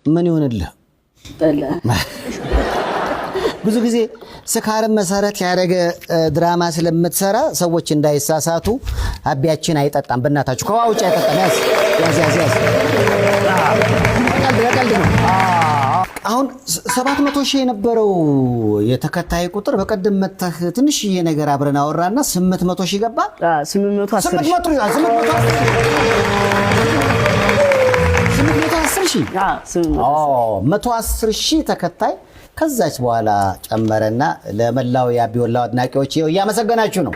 ምን ይሆንልህ? ብዙ ጊዜ ስካርን መሰረት ያደረገ ድራማ ስለምትሰራ ሰዎች እንዳይሳሳቱ አቢያችን አይጠጣም፣ በእናታችሁ ከውሃ ውጭ አይጠጣም። ያዝ ቀልድ ነው። አሁን 700,000 የነበረው የተከታይ ቁጥር በቀደም መተህ ትንሽዬ ነገር አብረን አወራና 800,000 ገባ። 110,000 ተከታይ ከዛች በኋላ ጨመረና ለመላው የአቢወላው አድናቂዎች እያመሰገናችሁ ነው።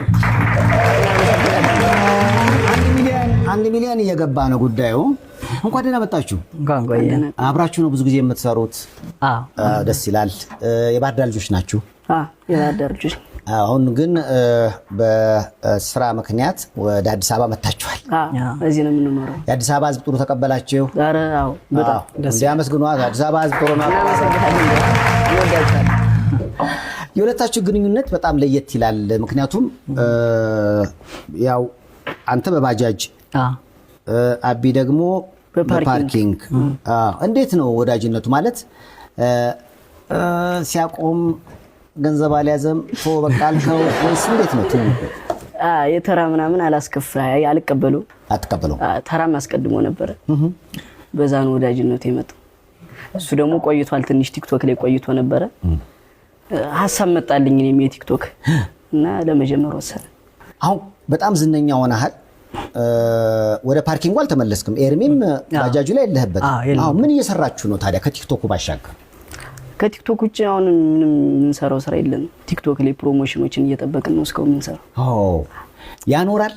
1 ሚሊዮን እየገባ ነው ጉዳዩ። እንኳን ደህና መጣችሁ። አብራችሁ ነው ብዙ ጊዜ የምትሰሩት? ደስ ይላል። የባህር ዳር ልጆች ናችሁ? የባህር ዳር ልጆች። አሁን ግን በስራ ምክንያት ወደ አዲስ አበባ መጣችኋል። እዚህ ነው የምንኖረው። የአዲስ አበባ ሕዝብ ጥሩ ተቀበላችሁ? ኧረ አዎ፣ በጣም እንዲያመስግኗት። አዲስ አበባ ሕዝብ ጥሩ ነው። የሁለታችሁ ግንኙነት በጣም ለየት ይላል። ምክንያቱም ያው አንተ በባጃጅ አቢ ደግሞ በፓርኪንግ። እንዴት ነው ወዳጅነቱ? ማለት ሲያቆም ገንዘብ አልያዘም በቃ አልከው ወይስ እንዴት ነው? የተራ ምናምን አልቀበሉ። ተራም አስቀድሞ ነበረ። በዛ ነው ወዳጅነቱ የመጣው። እሱ ደግሞ ቆይቷል፣ ትንሽ ቲክቶክ ላይ ቆይቶ ነበረ። ሐሳብ መጣልኝ እኔም የቲክቶክ እና ለመጀመር ወሰነ። አሁን በጣም ዝነኛ ሆነሃል። ወደ ፓርኪንጉ አልተመለስክም። ኤርሚም ባጃጁ ላይ የለህበት። አሁን ምን እየሰራችሁ ነው ታዲያ ከቲክቶኩ ባሻገር? ከቲክቶክ ውጭ አሁን ምንም የምንሰራው ስራ የለም። ቲክቶክ ላይ ፕሮሞሽኖችን እየጠበቅን ነው እስካሁን የምንሰራው። ያኖራል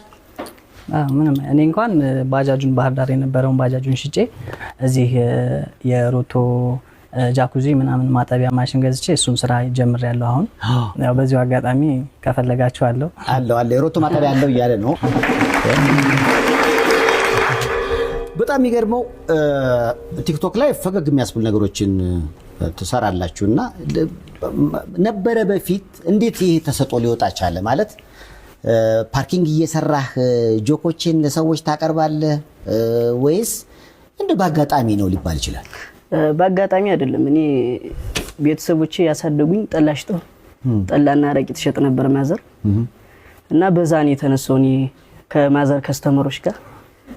ምንም። እኔ እንኳን ባጃጁን ባህር ዳር የነበረውን ባጃጁን ሽጬ እዚህ የሮቶ ጃኩዚ ምናምን ማጠቢያ ማሽን ገዝቼ እሱን ስራ ጀምሬያለሁ። አሁን ያው በዚሁ አጋጣሚ ከፈለጋችሁ አለ የሮቶ ማጠቢያ አለው እያለ ነው። በጣም የሚገርመው ቲክቶክ ላይ ፈገግ የሚያስብል ነገሮችን ትሰራላችሁና ነበረ በፊት እንዴት ይሄ ተሰጦ ሊወጣ ቻለ? ማለት ፓርኪንግ እየሰራህ ጆኮችን ለሰዎች ታቀርባለህ ወይስ እንደ በአጋጣሚ ነው ሊባል ይችላል? በአጋጣሚ አይደለም። እኔ ቤተሰቦቼ ያሳደጉኝ ጠላና አረቂ ትሸጥ ነበር ማዘር እና በዛ ነው የተነሳው። እኔ ከማዘር ከስተመሮች ጋር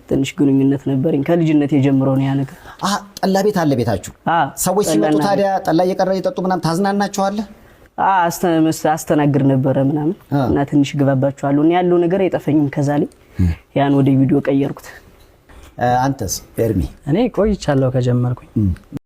ትንሽ ግንኙነት ነበርኝ ከልጅነት የጀምረው ነው ያ ነገር። ጠላ ቤት አለ ቤታችሁ? ሰዎች ሲመጡ ታዲያ ጠላ እየቀረ እየጠጡ ምናምን ታዝናናቸዋለህ? አስተናግድ ነበረ ምናምን እና ትንሽ ግባባቸዋለሁ። እኔ ያለው ነገር አይጠፈኝም። ከዛ ላይ ያን ወደ ቪዲዮ ቀየርኩት። አንተስ ኤርሚ? እኔ ቆይቻለሁ ከጀመርኩኝ